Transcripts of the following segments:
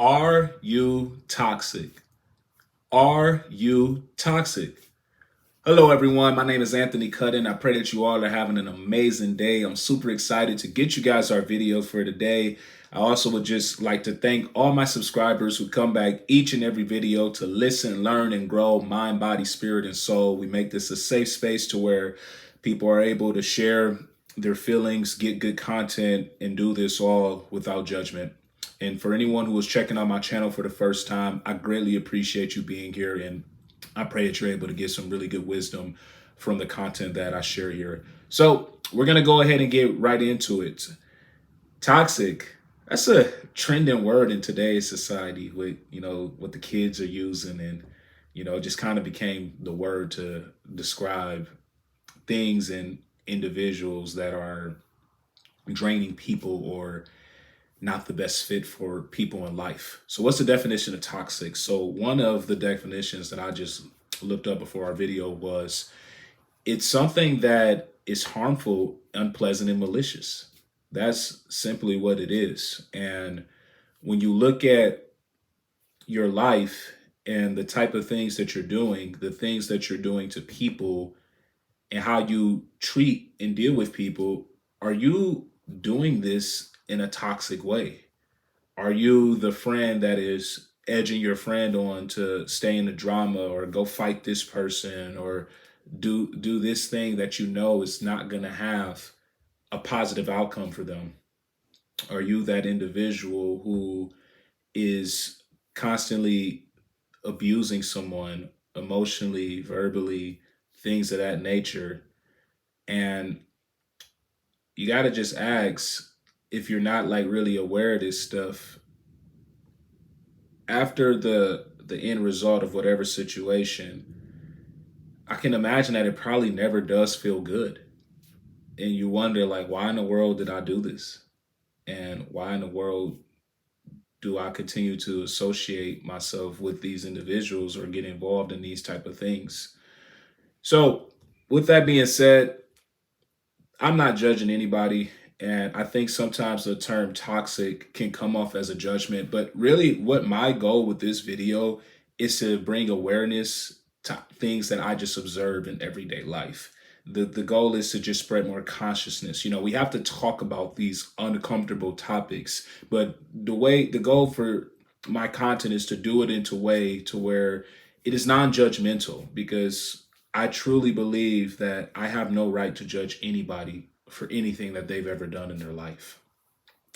Are you toxic? Are you toxic? Hello, everyone. My name is Anthony Cuttin. I pray that you all are having an amazing day. I'm super excited to get you guys our videos for today. I also would just like to thank all my subscribers who come back each and every video to listen, learn, and grow mind, body, spirit, and soul. We make this a safe space to where people are able to share their feelings, get good content, and do this all without judgment. And for anyone who is checking out my channel for the first time, I greatly appreciate you being here, and I pray that you're able to get some really good wisdom from the content that I share here. So we're going to go ahead and get right into it. Toxic, that's a trending word in today's society with, what the kids are using, and, it just kind of became the word to describe things and individuals that are draining people or not the best fit for people in life. So what's the definition of toxic? So one of the definitions that I just looked up before our video was it's something that is harmful, unpleasant, and malicious. That's simply what it is. And when you look at your life and the type of things that you're doing, the things that you're doing to people, and how you treat and deal with people, are you doing this in a toxic way? Are you the friend that is edging your friend on to stay in the drama or go fight this person or do this thing that you know is not going to have a positive outcome for them? Are you that individual who is constantly abusing someone emotionally, verbally, things of that nature? And you got to just ask, if you're not like really aware of this stuff, after the end result of whatever situation, I can imagine that it probably never does feel good. And you wonder, like, why in the world did I do this? And why in the world do I continue to associate myself with these individuals or get involved in these type of things? So with that being said, I'm not judging anybody. And I think sometimes the term toxic can come off as a judgment. But really, what my goal with this video is to bring awareness to things that I just observe in everyday life. The goal is to just spread more consciousness. We have to talk about these uncomfortable topics, but the goal for my content is to do it into a way to where it is non-judgmental, because I truly believe that I have no right to judge anybody for anything that they've ever done in their life.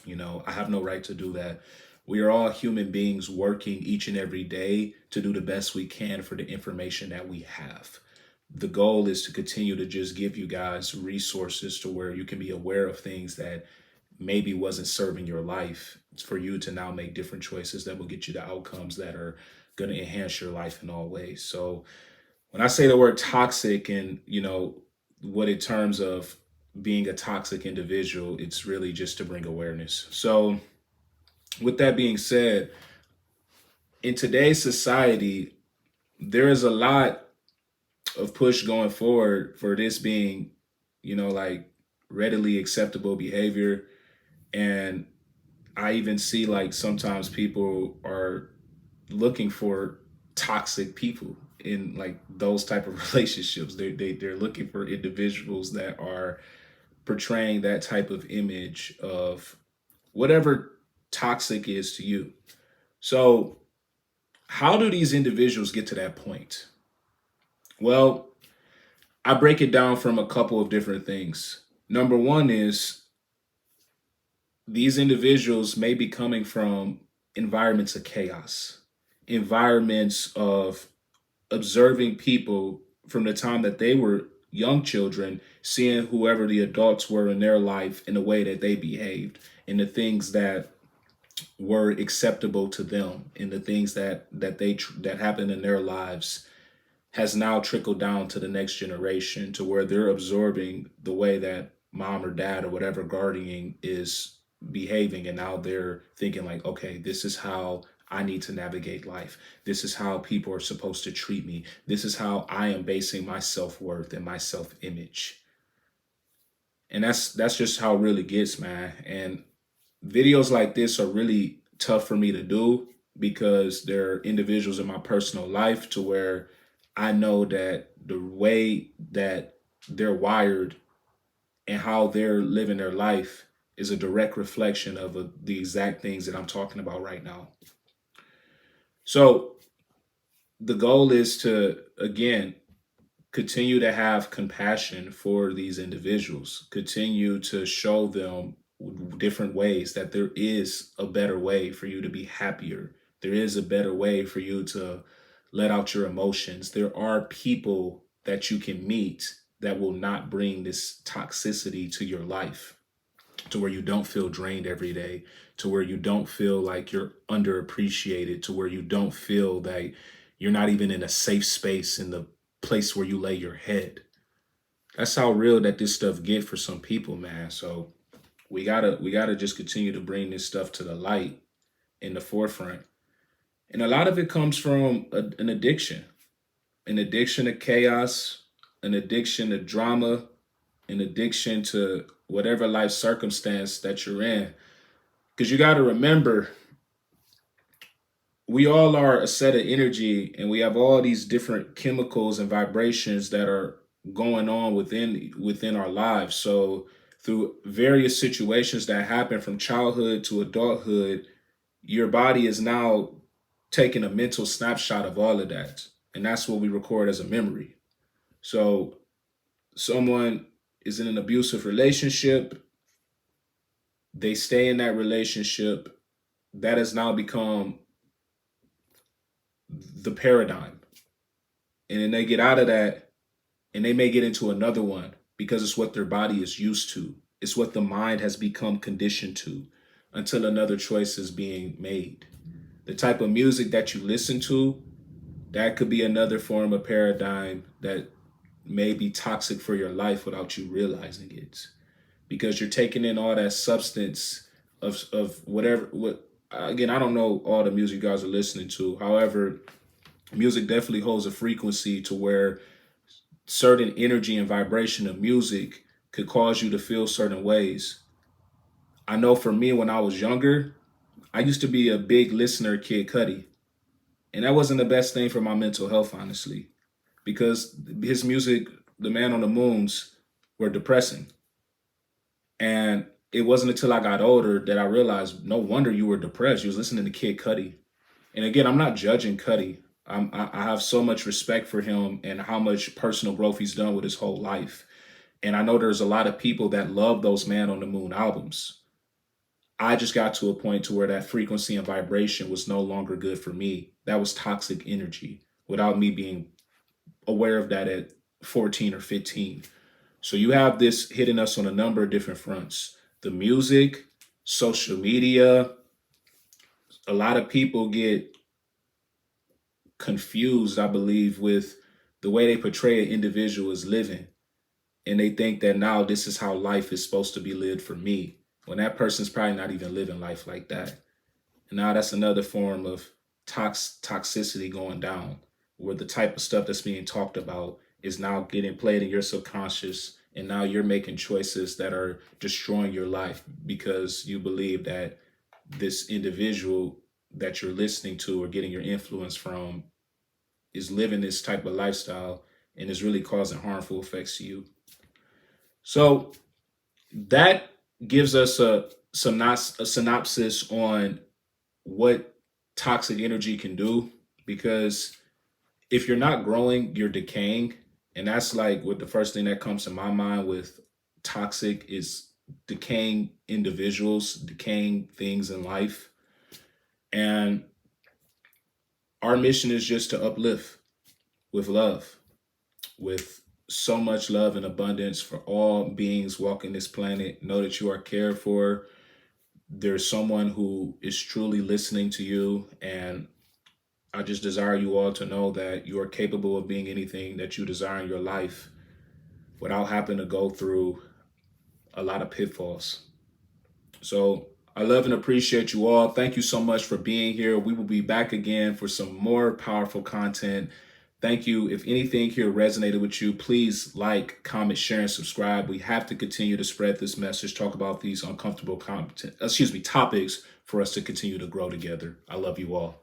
I have no right to do that. We are all human beings working each and every day to do the best we can for the information that we have. The goal is to continue to just give you guys resources to where you can be aware of things that maybe wasn't serving your life, for you to now make different choices that will get you the outcomes that are going to enhance your life in all ways. So when I say the word toxic and, what in terms of being a toxic individual, it's really just to bring awareness. So with that being said, in today's society, there is a lot of push going forward for this being, like readily acceptable behavior. And I even see like sometimes people are looking for toxic people in like those type of relationships. They're looking for individuals that are portraying that type of image of whatever toxic is to you. So how do these individuals get to that point? Well, I break it down from a couple of different things. Number one is these individuals may be coming from environments of chaos, environments of observing people from the time that they were young children, seeing whoever the adults were in their life in the way that they behaved and the things that were acceptable to them and the things that happened in their lives has now trickled down to the next generation, to where they're absorbing the way that mom or dad or whatever guardian is behaving. And now they're thinking like, okay, this is how I need to navigate life. This is how people are supposed to treat me. This is how I am basing my self-worth and my self-image. And that's just how it really gets, man. And videos like this are really tough for me to do because they're individuals in my personal life to where I know that the way that they're wired and how they're living their life is a direct reflection of the exact things that I'm talking about right now. So the goal is to, again, continue to have compassion for these individuals, continue to show them different ways that there is a better way for you to be happier. There is a better way for you to let out your emotions. There are people that you can meet that will not bring this toxicity to your life, to where you don't feel drained every day, to where you don't feel like you're underappreciated, to where you don't feel that you're not even in a safe space in the place where you lay your head. That's how real that this stuff get for some people, man. So we gotta just continue to bring this stuff to the light, in the forefront. And a lot of it comes from an addiction to chaos, an addiction to drama, an addiction to whatever life circumstance that you're in. Because you got to remember, we all are a set of energy, and we have all these different chemicals and vibrations that are going on within our lives. So through various situations that happen from childhood to adulthood, your body is now taking a mental snapshot of all of that, and that's what we record as a memory. So someone is in an abusive relationship, they stay in that relationship, that has now become the paradigm. And then they get out of that and they may get into another one because it's what their body is used to. It's what the mind has become conditioned to until another choice is being made. The type of music that you listen to, that could be another form of paradigm that may be toxic for your life without you realizing it. Because you're taking in all that substance of whatever what again, I don't know all the music you guys are listening to. However, music definitely holds a frequency to where certain energy and vibration of music could cause you to feel certain ways. I know for me, when I was younger, I used to be a big listener of Kid Cudi. And that wasn't the best thing for my mental health, honestly, because his music, The Man on the Moons, were depressing. And it wasn't until I got older that I realized no wonder you were depressed. You was listening to Kid Cudi. And again, I'm not judging Cudi. I have so much respect for him and how much personal growth he's done with his whole life. And I know there's a lot of people that love those Man on the Moon albums. I just got to a point to where that frequency and vibration was no longer good for me. That was toxic energy without me being aware of that at 14 or 15. So you have this hitting us on a number of different fronts. The music, social media, a lot of people get confused, I believe, with the way they portray an individual as living. And they think that now this is how life is supposed to be lived for me, when that person's probably not even living life like that. And now that's another form of toxicity going down, where the type of stuff that's being talked about is now getting played in your subconscious. And now you're making choices that are destroying your life because you believe that this individual that you're listening to or getting your influence from is living this type of lifestyle and is really causing harmful effects to you. So that gives us a synopsis on what toxic energy can do, because if you're not growing, you're decaying. And that's like what the first thing that comes to my mind with toxic is decaying individuals, decaying things in life. And our mission is just to uplift with love, with so much love and abundance for all beings walking this planet. Know that you are cared for. There's someone who is truly listening to you. And I just desire you all to know that you are capable of being anything that you desire in your life without having to go through a lot of pitfalls. So I love and appreciate you all. Thank you so much for being here. We will be back again for some more powerful content. Thank you. If anything here resonated with you, please like, comment, share, and subscribe. We have to continue to spread this message, talk about these uncomfortable topics for us to continue to grow together. I love you all.